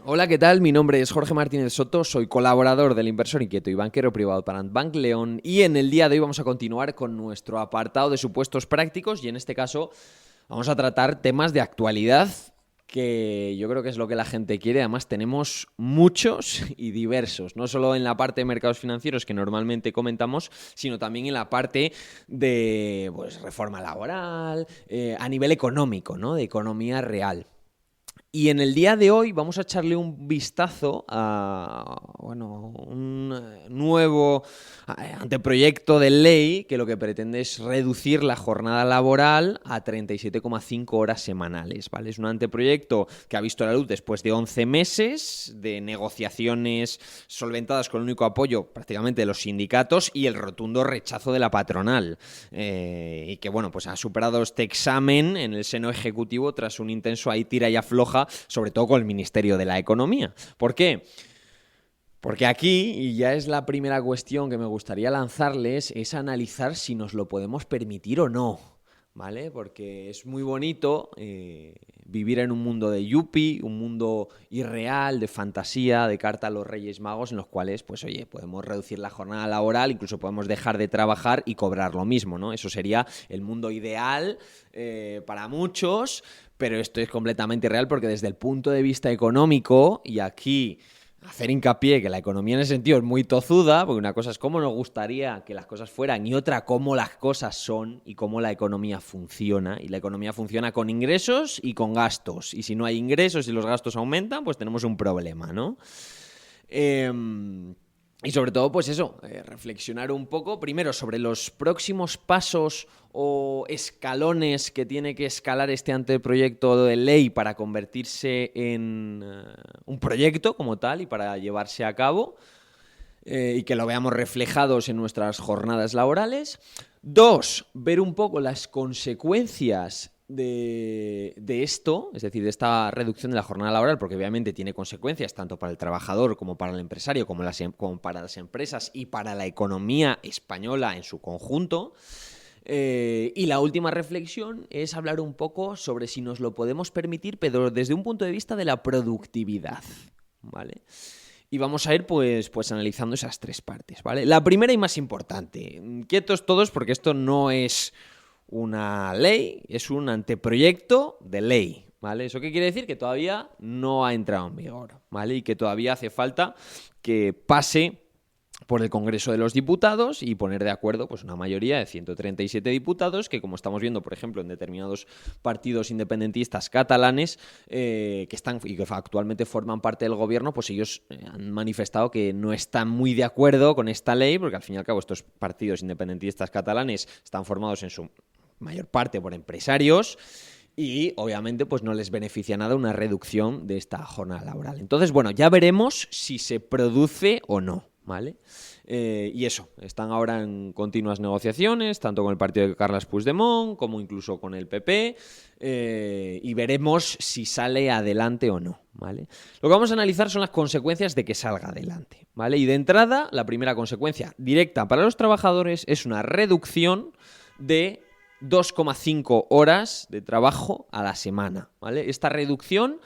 Hola, ¿qué tal? Mi nombre es Jorge Martínez Soto, soy colaborador del inversor inquieto y banquero privado para Bank León, y en el día de hoy vamos a continuar con nuestro apartado de supuestos prácticos y en este caso vamos a tratar temas de actualidad que yo creo que es lo que la gente quiere. Además tenemos muchos y diversos, no solo en la parte de mercados financieros que normalmente comentamos, sino también en la parte de reforma laboral, a nivel económico, ¿no? De economía real. Y en el día de hoy vamos a echarle un vistazo a un nuevo anteproyecto de ley que lo que pretende es reducir la jornada laboral a 37,5 horas semanales, ¿vale? Es un anteproyecto que ha visto la luz después de 11 meses de negociaciones solventadas con el único apoyo prácticamente de los sindicatos y el rotundo rechazo de la patronal. Y que, bueno, pues ha superado este examen en el seno ejecutivo tras un intenso ahí tira y afloja, sobre todo con el Ministerio de la Economía. ¿Por qué? Porque aquí, y ya es la primera cuestión que me gustaría lanzarles, es analizar si nos lo podemos permitir o no, ¿vale? Porque es muy bonito vivir en un mundo de yuppie, un mundo irreal, de fantasía, de carta a los Reyes Magos, en los cuales, pues oye, podemos reducir la jornada laboral, incluso podemos dejar de trabajar y cobrar lo mismo, ¿no? Eso sería el mundo ideal para muchos, pero esto es completamente irreal porque desde el punto de vista económico, y aquí hacer hincapié que la economía en ese sentido es muy tozuda, porque una cosa es cómo nos gustaría que las cosas fueran y otra cómo las cosas son y cómo la economía funciona. Y la economía funciona con ingresos y con gastos. Y si no hay ingresos y los gastos aumentan, pues tenemos un problema, ¿no? Y sobre todo, pues eso, reflexionar un poco, primero, sobre los próximos pasos o escalones que tiene que escalar este anteproyecto de ley para convertirse en un proyecto como tal y para llevarse a cabo, y que lo veamos reflejados en nuestras jornadas laborales. Dos, ver un poco las consecuencias de esto, es decir, de esta reducción de la jornada laboral, porque obviamente tiene consecuencias tanto para el trabajador como para el empresario, como para las empresas y para la economía española en su conjunto. Y la última reflexión es hablar un poco sobre si nos lo podemos permitir, pero desde un punto de vista de la productividad, ¿vale? Y vamos a ir pues analizando esas tres partes, ¿vale? La primera y más importante, quietos todos porque esto no es una ley, es un anteproyecto de ley, ¿vale? ¿Eso qué quiere decir? Que todavía no ha entrado en vigor, ¿vale? Y que todavía hace falta que pase por el Congreso de los Diputados y poner de acuerdo pues una mayoría de 137 diputados que, como estamos viendo, por ejemplo, en determinados partidos independentistas catalanes que están y que actualmente forman parte del gobierno, pues ellos han manifestado que no están muy de acuerdo con esta ley, porque al fin y al cabo estos partidos independentistas catalanes están formados en su mayor parte por empresarios y obviamente pues no les beneficia nada una reducción de esta jornada laboral. Entonces, bueno, ya veremos si se produce o no, ¿vale? Y eso, están ahora en continuas negociaciones, tanto con el partido de Carles Puigdemont como incluso con el PP, y veremos si sale adelante o no, ¿vale? Lo que vamos a analizar son las consecuencias de que salga adelante, ¿vale? Y de entrada, la primera consecuencia directa para los trabajadores es una reducción de 2,5 horas de trabajo a la semana, ¿vale? Esta reducción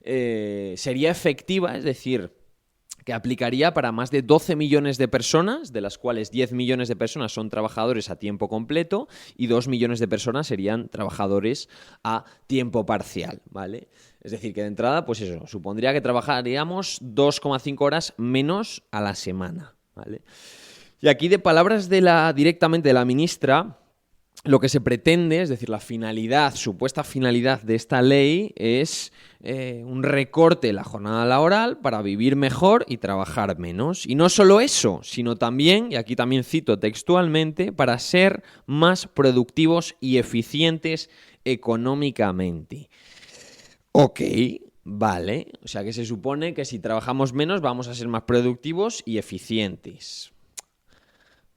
sería efectiva, es decir, que aplicaría para más de 12 millones de personas, de las cuales 10 millones de personas son trabajadores a tiempo completo y 2 millones de personas serían trabajadores a tiempo parcial, ¿vale? Es decir, que de entrada, pues eso, supondría que trabajaríamos 2,5 horas menos a la semana, ¿vale? Y aquí de palabras directamente de la ministra, lo que se pretende, es decir, la finalidad, supuesta finalidad de esta ley es un recorte de la jornada laboral para vivir mejor y trabajar menos. Y no solo eso, sino también, y aquí también cito textualmente, para ser más productivos y eficientes económicamente. Ok, vale. O sea que se supone que si trabajamos menos vamos a ser más productivos y eficientes.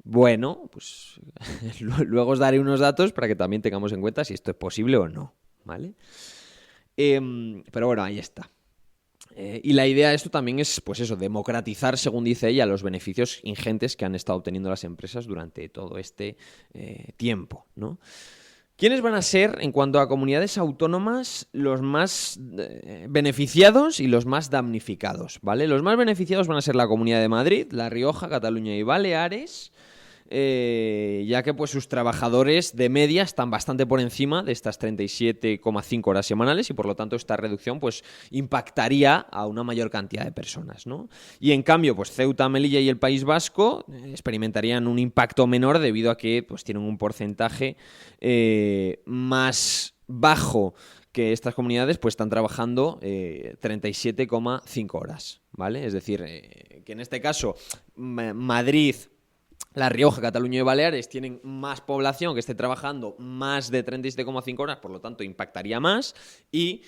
Bueno, pues luego os daré unos datos para que también tengamos en cuenta si esto es posible o no, ¿vale? Pero bueno, ahí está. Y la idea de esto también es, pues eso, democratizar, según dice ella, los beneficios ingentes que han estado obteniendo las empresas durante todo este tiempo, ¿no? ¿Quiénes van a ser, en cuanto a comunidades autónomas, los más beneficiados y los más damnificados? ¿Vale? Los más beneficiados van a ser la Comunidad de Madrid, La Rioja, Cataluña y Baleares, ya que pues sus trabajadores de media están bastante por encima de estas 37,5 horas semanales y por lo tanto esta reducción pues impactaría a una mayor cantidad de personas, ¿no? Y en cambio pues Ceuta, Melilla y el País Vasco experimentarían un impacto menor debido a que pues tienen un porcentaje más bajo que estas comunidades pues están trabajando 37,5 horas, ¿vale? Es decir, que en este caso Madrid, La Rioja, Cataluña y Baleares tienen más población que esté trabajando más de 37,5 horas, por lo tanto impactaría más, y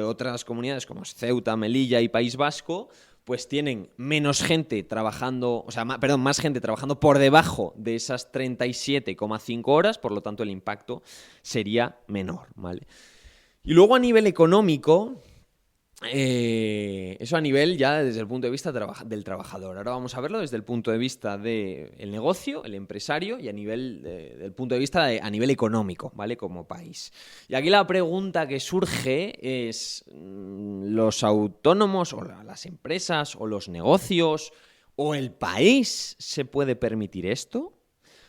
otras comunidades como Ceuta, Melilla y País Vasco pues tienen menos gente trabajando, más gente trabajando por debajo de esas 37,5 horas, por lo tanto el impacto sería menor, ¿vale? Y luego a nivel económico, eso a nivel ya desde el punto de vista del trabajador. Ahora vamos a verlo desde el punto de vista del negocio, el empresario, y a nivel del punto de vista a nivel económico, ¿vale? Como país. Y aquí la pregunta que surge es, ¿los autónomos o las empresas o los negocios o el país se puede permitir esto?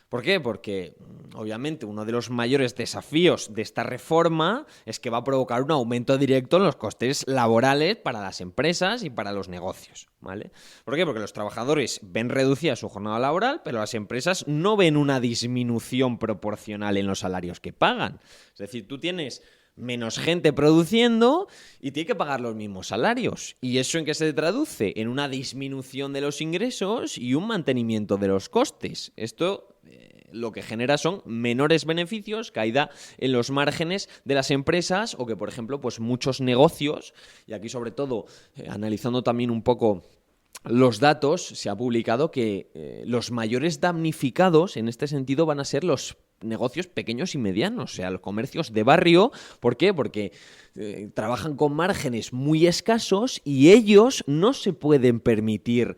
¿Por qué? Porque, obviamente, uno de los mayores desafíos de esta reforma es que va a provocar un aumento directo en los costes laborales para las empresas y para los negocios, ¿vale? ¿Por qué? Porque los trabajadores ven reducida su jornada laboral, pero las empresas no ven una disminución proporcional en los salarios que pagan. Es decir, tú tienes menos gente produciendo y tiene que pagar los mismos salarios. ¿Y eso en qué se traduce? En una disminución de los ingresos y un mantenimiento de los costes. Esto lo que genera son menores beneficios, caída en los márgenes de las empresas o que, por ejemplo, pues muchos negocios, y aquí sobre todo analizando también un poco los datos, se ha publicado que los mayores damnificados en este sentido van a ser los negocios pequeños y medianos, o sea, los comercios de barrio. ¿Por qué? Porque trabajan con márgenes muy escasos y ellos no se pueden permitir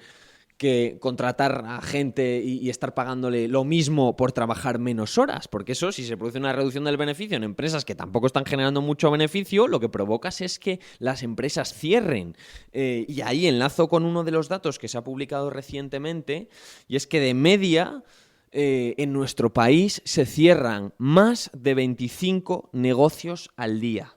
que contratar a gente y estar pagándole lo mismo por trabajar menos horas, porque eso, si se produce una reducción del beneficio en empresas que tampoco están generando mucho beneficio, lo que provocas es que las empresas cierren. Y ahí enlazo con uno de los datos que se ha publicado recientemente, y es que de media en nuestro país se cierran más de 25 negocios al día.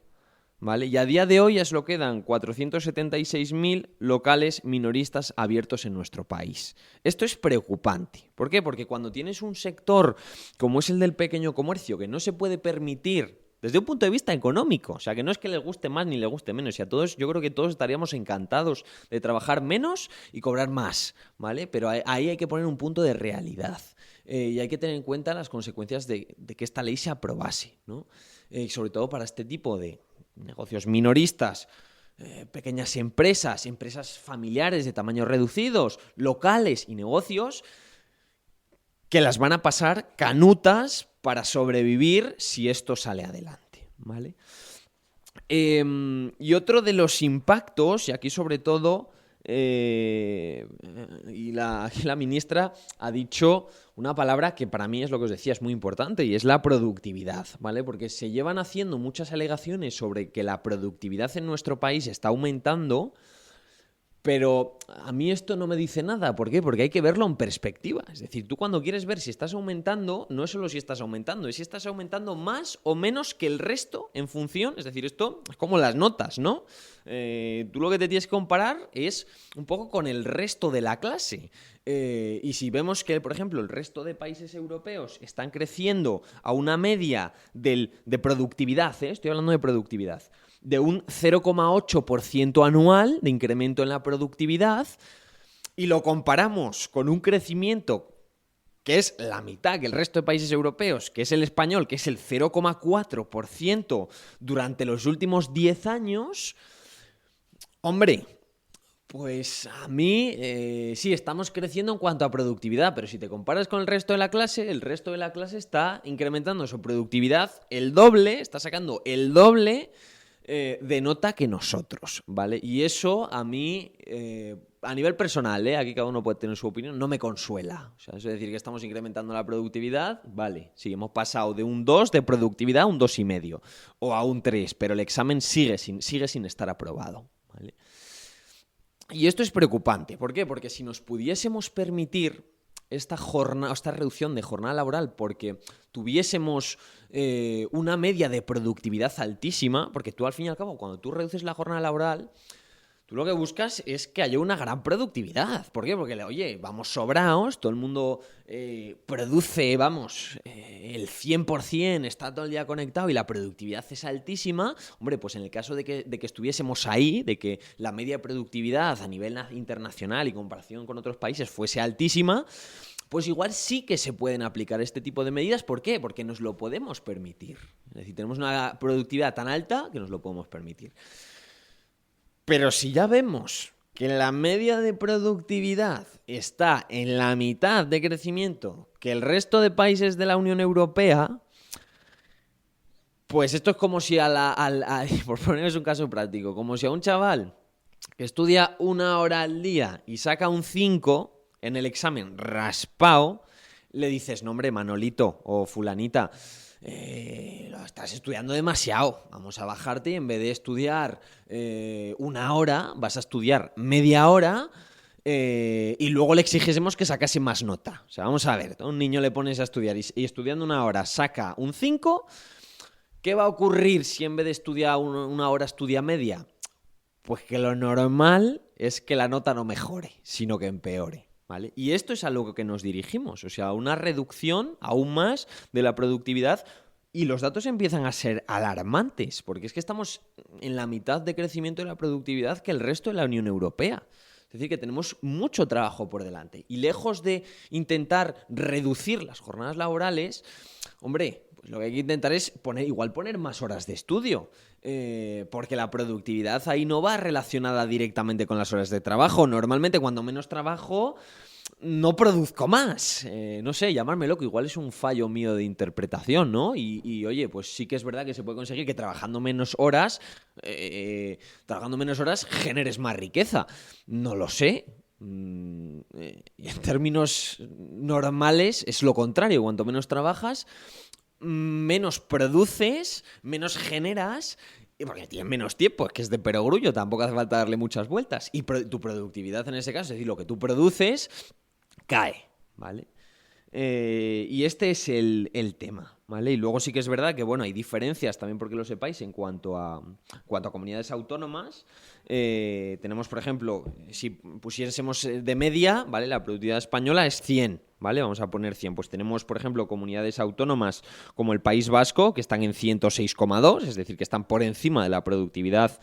¿Vale? Y a día de hoy ya solo quedan 476.000 locales minoristas abiertos en nuestro país. Esto es preocupante. ¿Por qué? Porque cuando tienes un sector como es el del pequeño comercio que no se puede permitir desde un punto de vista económico, o sea, que no es que les guste más ni les guste menos, y a todos, yo creo que todos estaríamos encantados de trabajar menos y cobrar más, ¿vale? Pero ahí hay que poner un punto de realidad y hay que tener en cuenta las consecuencias de que esta ley se aprobase, ¿no? Y sobre todo para este tipo de negocios minoristas, pequeñas empresas, empresas familiares de tamaños reducidos, locales y negocios que las van a pasar canutas para sobrevivir si esto sale adelante, ¿vale? Y otro de los impactos, y aquí sobre todo, y la ministra ha dicho una palabra que para mí es lo que os decía, es muy importante, y es la productividad, ¿vale? Porque se llevan haciendo muchas alegaciones sobre que la productividad en nuestro país está aumentando, pero a mí esto no me dice nada. ¿Por qué? Porque hay que verlo en perspectiva. Es decir, tú cuando quieres ver si estás aumentando, no es solo si estás aumentando, es si estás aumentando más o menos que el resto en función. Es decir, esto es como las notas, ¿no? Tú lo que te tienes que comparar es un poco con el resto de la clase. Y si vemos que, por ejemplo, el resto de países europeos están creciendo a una media de productividad, estoy hablando de productividad, de un 0,8% anual de incremento en la productividad, y lo comparamos con un crecimiento que es la mitad que el resto de países europeos, que es el español, que es el 0,4% durante los últimos 10 años, hombre, pues a mí sí, estamos creciendo en cuanto a productividad, pero si te comparas con el resto de la clase está incrementando su productividad el doble, está sacando el doble denota que nosotros, ¿vale? Y eso a mí, a nivel personal, aquí cada uno puede tener su opinión, no me consuela. O sea, es decir, que estamos incrementando la productividad, vale, sí, hemos pasado de un 2 de productividad a un 2,5 o a un 3, pero el examen sigue sin estar aprobado, ¿vale? Y esto es preocupante. ¿Por qué? Porque si nos pudiésemos permitir esta reducción de jornada laboral porque tuviésemos una media de productividad altísima, porque tú al fin y al cabo, cuando tú reduces la jornada laboral, tú lo que buscas es que haya una gran productividad. ¿Por qué? Porque, oye, vamos sobraos, todo el mundo produce, el 100%, está todo el día conectado y la productividad es altísima. Hombre, pues en el caso de que estuviésemos ahí, de que la media de productividad a nivel internacional y comparación con otros países fuese altísima, pues igual sí que se pueden aplicar este tipo de medidas. ¿Por qué? Porque nos lo podemos permitir. Es decir, tenemos una productividad tan alta que nos lo podemos permitir. Pero si ya vemos que la media de productividad está en la mitad de crecimiento que el resto de países de la Unión Europea, pues esto es como si por poneros un caso práctico, como si a un chaval que estudia 1 hora al día y saca un 5 en el examen raspao, le dices, no hombre, Manolito o fulanita, lo estás estudiando demasiado, vamos a bajarte y en vez de estudiar 1 hora, vas a estudiar media hora y luego le exigiésemos que sacase más nota. O sea, vamos a ver, a un niño le pones a estudiar y estudiando 1 hora saca un 5, ¿qué va a ocurrir si en vez de estudiar 1 hora estudia media? Pues que lo normal es que la nota no mejore, sino que empeore. ¿Vale? Y esto es a lo que nos dirigimos, o sea, una reducción aún más de la productividad y los datos empiezan a ser alarmantes, porque es que estamos en la mitad de crecimiento de la productividad que el resto de la Unión Europea. Es decir, que tenemos mucho trabajo por delante y lejos de intentar reducir las jornadas laborales, hombre, pues lo que hay que intentar es poner más horas de estudio. Porque la productividad ahí no va relacionada directamente con las horas de trabajo. Normalmente cuando menos trabajo no produzco más. No sé, llamarme loco, igual es un fallo mío de interpretación, ¿no? Y oye, pues sí que es verdad que se puede conseguir que trabajando menos horas generes más riqueza. No lo sé. En términos normales es lo contrario. Cuanto menos trabajas, menos produces, menos generas, porque tienes menos tiempo, es que es de perogrullo, tampoco hace falta darle muchas vueltas. Y tu productividad en ese caso, es decir, lo que tú produces, cae, ¿vale? Y este es el tema, ¿vale? Y luego sí que es verdad que, bueno, hay diferencias también, porque lo sepáis, en cuanto a comunidades autónomas. Tenemos, por ejemplo, si pusiésemos de media, ¿vale? La productividad española es 100, ¿vale? Vamos a poner 100. Pues tenemos, por ejemplo, comunidades autónomas como el País Vasco, que están en 106,2, es decir, que están por encima de la productividad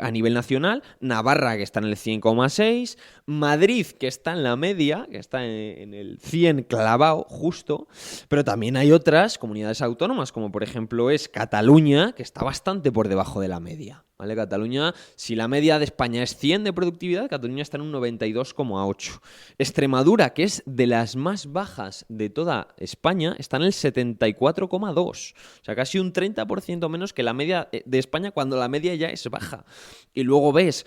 a nivel nacional. Navarra, que está en el 100,6. Madrid, que está en la media, que está en el 100 clavado, justo. Pero también hay otras comunidades autónomas, como por ejemplo es Cataluña, que está bastante por debajo de la media. ¿Vale? Cataluña, si la media de España es 100 de productividad, Cataluña está en un 92,8. Extremadura, que es de las más bajas de toda España, está en el 74,2. O sea, casi un 30% menos que la media de España, cuando la media ya es baja. Y luego ves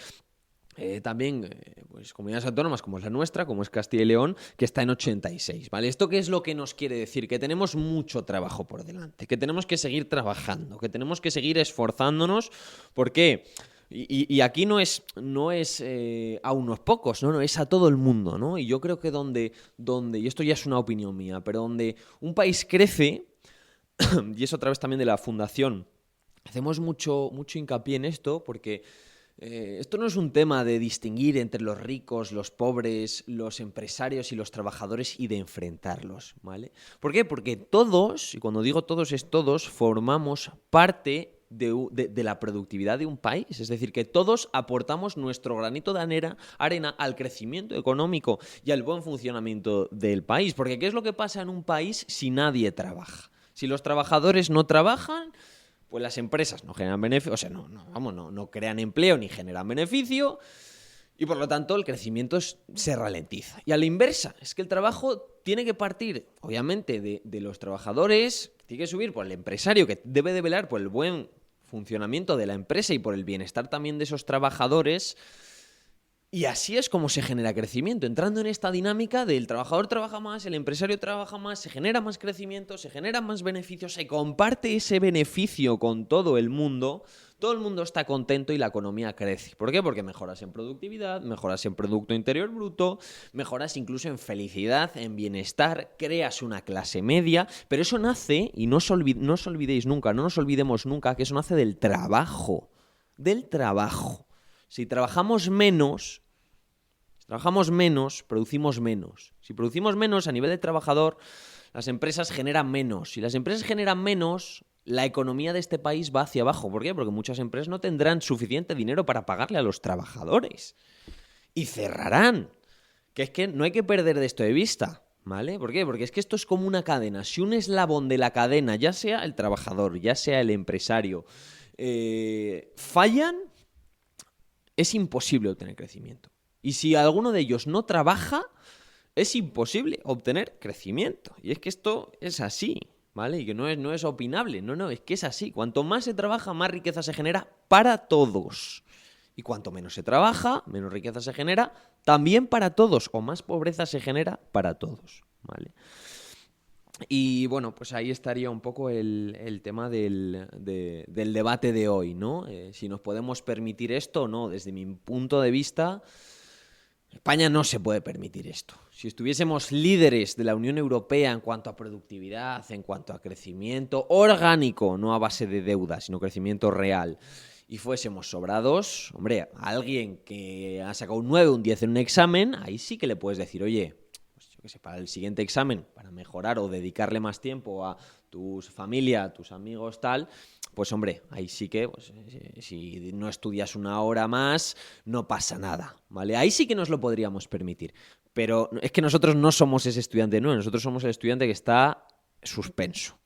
también pues, comunidades autónomas como es la nuestra, como es Castilla y León, que está en 86, ¿vale? ¿Esto qué es lo que nos quiere decir? Que tenemos mucho trabajo por delante, que tenemos que seguir trabajando, que tenemos que seguir esforzándonos, porque y aquí no es a unos pocos, no, es a todo el mundo, ¿no? Y yo creo que donde y esto ya es una opinión mía, pero donde un país crece, y es otra vez también de la Fundación, hacemos mucho hincapié en esto, porque esto no es un tema de distinguir entre los ricos, los pobres, los empresarios y los trabajadores y de enfrentarlos, ¿vale? ¿Por qué? Porque todos, y cuando digo todos es todos, formamos parte de la productividad de un país. Es decir, que todos aportamos nuestro granito de arena al crecimiento económico y al buen funcionamiento del país. Porque ¿qué es lo que pasa en un país si nadie trabaja? Si los trabajadores no trabajan, pues las empresas no generan beneficio, o sea, no crean empleo ni generan beneficio y por lo tanto el crecimiento se ralentiza. Y a la inversa, es que el trabajo tiene que partir, obviamente, de los trabajadores, tiene que subir por el empresario que debe de velar por el buen funcionamiento de la empresa y por el bienestar también de esos trabajadores. Y así es como se genera crecimiento, entrando en esta dinámica del trabajador trabaja más, el empresario trabaja más, se genera más crecimiento, se generan más beneficios, se comparte ese beneficio con todo el mundo está contento y la economía crece. ¿Por qué? Porque mejoras en productividad, mejoras en Producto Interior Bruto, mejoras incluso en felicidad, en bienestar, creas una clase media, pero eso nace, y no os olvidéis nunca, no nos olvidemos nunca que eso nace del trabajo. Si trabajamos menos, producimos menos. Si producimos menos a nivel de trabajador, las empresas generan menos. Si las empresas generan menos, la economía de este país va hacia abajo. ¿Por qué? Porque muchas empresas no tendrán suficiente dinero para pagarle a los trabajadores. Y cerrarán. Que es que no hay que perder de esto de vista, ¿vale? ¿Por qué? Porque es que esto es como una cadena. Si un eslabón de la cadena, ya sea el trabajador, ya sea el empresario, fallan, es imposible obtener crecimiento. Y si alguno de ellos no trabaja, es imposible obtener crecimiento. Y es que esto es así, ¿vale? Y que no es opinable, no, es que es así. Cuanto más se trabaja, más riqueza se genera para todos. Y cuanto menos se trabaja, menos riqueza se genera también para todos, o más pobreza se genera para todos, ¿vale? Y bueno, pues ahí estaría un poco el tema del debate de hoy, ¿no? Si nos podemos permitir esto o no. Desde mi punto de vista, España no se puede permitir esto. Si estuviésemos líderes de la Unión Europea en cuanto a productividad, en cuanto a crecimiento orgánico, no a base de deuda, sino crecimiento real, y fuésemos sobrados, hombre, a alguien que ha sacado un 9, un 10 en un examen, ahí sí que le puedes decir, oye, yo qué sé, para el siguiente examen, para mejorar o dedicarle más tiempo a tu familia, a tus amigos, tal, pues hombre, ahí sí que, pues, si no estudias una hora más, no pasa nada, ¿vale? Ahí sí que nos lo podríamos permitir. Pero es que nosotros no somos ese estudiante, no, nosotros somos el estudiante que está suspenso.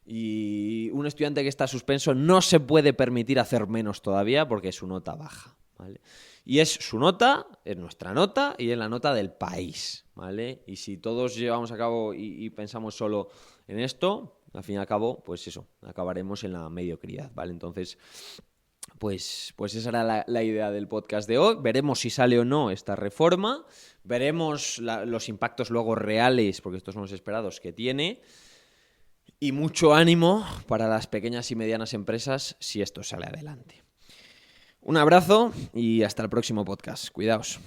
Y un estudiante que está suspenso no se puede permitir hacer menos todavía porque su nota baja, ¿vale? Y es su nota, es nuestra nota y es la nota del país, ¿vale? Y si todos llevamos a cabo y pensamos solo en esto, al fin y al cabo, pues eso, acabaremos en la mediocridad, ¿vale? Entonces, pues esa era la idea del podcast de hoy. Veremos si sale o no esta reforma, veremos los impactos luego reales, porque estos son los esperados que tiene. Y mucho ánimo para las pequeñas y medianas empresas si esto sale adelante. Un abrazo y hasta el próximo podcast. Cuidaos.